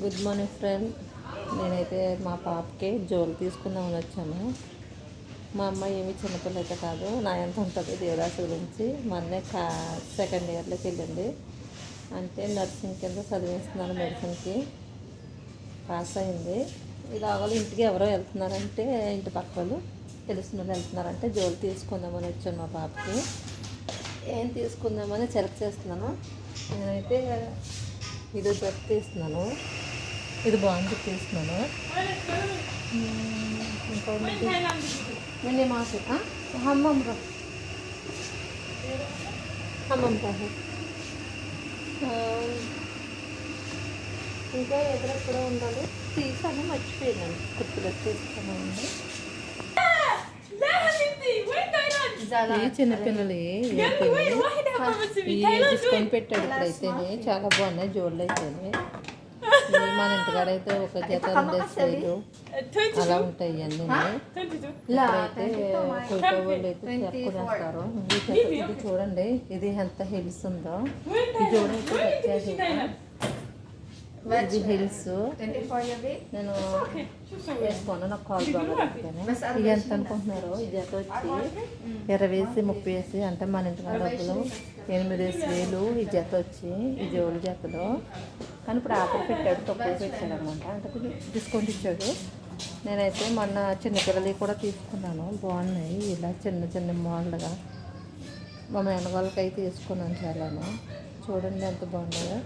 Good morning friend. నేనైతే మా పాపకి జోలు తీసుకుందామని వచ్చాను. మా అమ్మాయి ఏమి చిన్నపిల్ల అయితే కాదు, నా ఎంత ఉంటుంది దేవదాసు గురించి. మా అన్నయ్య సెకండ్ ఇయర్లోకి వెళ్ళింది, అంటే నర్సింగ్ కింద చదివిస్తున్నాను, మెడిసిన్కి పాస్ అయింది. ఇలాగ ఇంటికి ఎవరో వెళ్తున్నారంటే, ఇంటి పక్క వాళ్ళు తెలిసిన వాళ్ళు వెళ్తున్నారంటే జోలు తీసుకుందామని వచ్చాను మా పాపకి. ఏం తీసుకుందామని సెలెక్ట్ చేస్తున్నాను. నేనైతే ఇది జట్ తీస్తున్నాను, ఇది బాగుంది తీస్తున్నాను. मैंने माँ से हम का है ఇంకా ఎక్కడెక్కడ ఉండాలి తీసాను, మర్చిపోయాను, గుర్తులు వచ్చేస్తానండి. చిన్నపిల్లలు డిస్కౌంట్ పెట్టాడు ఇప్పుడైతేనే, చాలా బాగున్నాయి జోళ్ళు అయితేనే. మన ఇంటికాడ అయితే ఒక జత 2 అలా ఉంటాయి అన్నీ. ఇప్పుడైతే కొత్త వాళ్ళు అయితే చెప్పుకునేస్తారు. ఇది చూడండి, ఇది ఎంత హిల్స్ ఉందో. ఈ జోడైతే ఇది హిల్స్ నేను వేసుకోను, నాకు కాల్ బాగా. ఇది ఎంత అనుకుంటున్నారు? ఈ జత వచ్చి 20-30 అంటే మన ఇంటికాడ డబ్బులు 8,000 ఈ జత వచ్చి, ఈ జోడు జతలో. కానీ ఇప్పుడు ఆఫర్ పెట్టాడు, తక్కువ పెట్టాడు అనమాట, అంటే డిస్కౌంట్ ఇచ్చాడు. నేనైతే మొన్న చిన్నపిల్లలవి కూడా తీసుకున్నాను, బాగున్నాయి. ఇలా చిన్న చిన్న మోడల్గా మా మేనగాళ్ళకి అయితే తీసుకున్నాను చాలాను. చూడండి ఎంత బాగున్నాయో.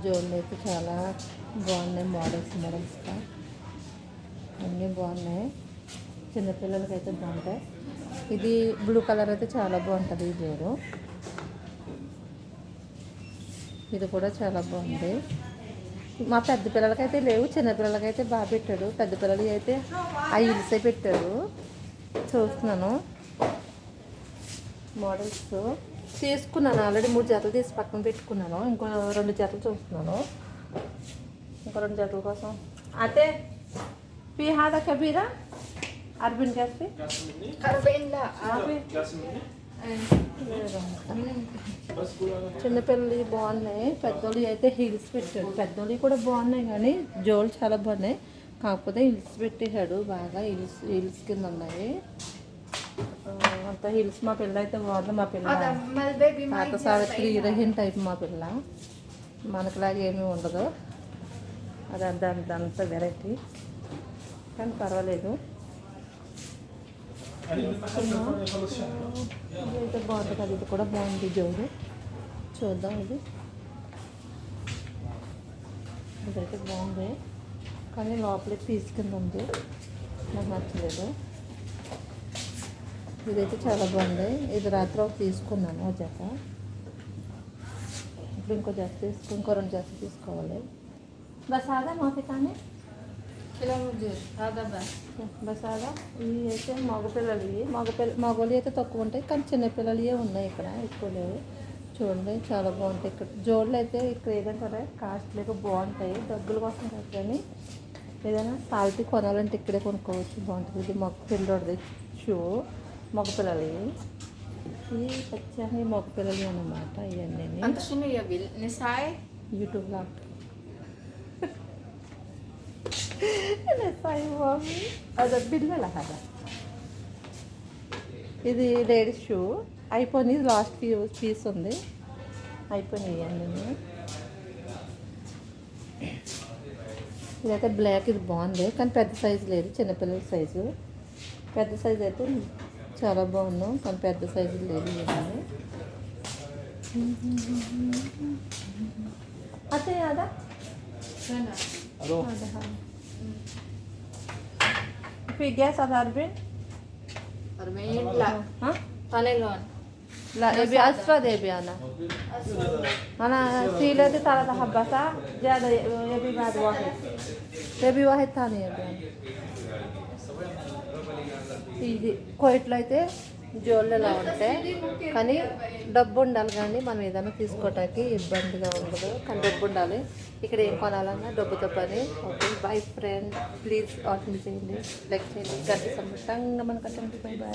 జోళ్ళు అయితే చాలా బాగున్నాయి, మోడల్స్గా అన్నీ బాగున్నాయి. చిన్నపిల్లలకి అయితే బాగుంటాయి. ఇది బ్లూ కలర్ అయితే చాలా బాగుంటుంది ఈ జోడు. ఇది కూడా చాలా బాగుంది. మా పెద్ద పిల్లలకైతే లేవు, చిన్నపిల్లలకైతే బాగా పెట్టాడు. పెద్ద పిల్లలకి అయితే ఆ హిల్సే పెట్టాడు. చూస్తున్నాను మోడల్స్ తీసుకున్నాను, ఆల్రెడీ 3 జతలు తీసి పక్కన పెట్టుకున్నాను. ఇంకో 2 జతలు చూస్తున్నాను, ఇంకో 2 జతల కోసం. అయితే పిహాదా కబీరా అరబిన్ కాస్పి చిన్నపిల్లలు బాగున్నాయి, పెద్దోళ్ళు అయితే హిల్స్ పెట్టాడు. పెద్దోళ్ళు కూడా బాగున్నాయి, కానీ జోళ్ళు చాలా బాగున్నాయి. కాకపోతే హిల్స్ పెట్టేశాడు బాగా, హిల్స్ కింద ఉన్నాయి అంత హిల్స్. మా పిల్ల అయితే బాగుంది. మా పిల్ల పాత సావిత్రి హీరోయిన్ టైప్ మా పిల్ల, మనకులాగా ఏమీ ఉండదు. అదంతా వెరైటీ, కానీ పర్వాలేదు. ఇదైతే బాగుంటుంది, అది ఇది కూడా బాగుంది జోడు. చూద్దాం, ఇదైతే బాగుంది, కానీ లోపలికి తీసుకుని ఉంది, నాకు నచ్చలేదు. ఇదైతే చాలా బాగుంది. ఇది రాత్రి ఒక తీసుకున్నాను ఒక జత. ఇప్పుడు ఇంకో జత ఇంకో 2 జతలు తీసుకోవాలి. బస్ ఆదా మాఫీ కానీ బస్ ఆదా. ఇవి అయితే మగపిల్లలవి, మగవాళ్ళు అయితే తక్కువ ఉంటాయి, కానీ చిన్నపిల్లలవే ఉన్నాయి ఇక్కడ, ఎక్కువ లేవు. చూడండి చాలా బాగుంటాయి. ఇక్కడ జోళ్ళు అయితే ఇక్కడ ఏదంటారా కాస్ట్లీగా బాగుంటాయి, డబ్బుల కోసం కాదు, కానీ ఏదైనా సాల్తీ కొనాలంటే ఇక్కడే కొనుక్కోవచ్చు, బాగుంటుంది. ఇది మగ పిల్లడిది షూ, మగపిల్లలు. ఈ పచ్చని మగపిల్లలు అన్నమాట. ఇవన్నీ యూట్యూబ్లో అదే పిల్లల కదా. ఇది లేడీస్ షూ అయిపోయింది, ఇది లాస్ట్ పీస్ ఉంది, అయిపోయినాయి ఇవన్నీ. ఇదైతే బ్లాక్, ఇది బాగుంది, కానీ పెద్ద సైజు లేదు, చిన్నపిల్లల సైజు. పెద్ద సైజు అయితే చాలా బాగున్నాం, కానీ పెద్ద సైజు లేదు ఇవన్నీ. అదే అదా gas ada Arvin? Arvin la. Hah? Talelon. لا يبي أسود يبي أنا سيلة دي 3 حبات زيادة يبي بعد واحد ثاني يبي أنا. ఇది కోయిట్లో అయితే జోళ్ళు ఎలా ఉంటాయి, కానీ డబ్బు ఉండాలి, కానీ మనం ఏదైనా తీసుకోవటానికి ఇబ్బందిగా ఉండదు, కానీ డబ్బు ఉండాలి. ఇక్కడ ఏం కొనాలన్నా డబ్బుతో పని. Okay by friend, please watching చేయండి, లైక్ చేయండి, గంట సంబంధంగా మనకు బై బాయ్.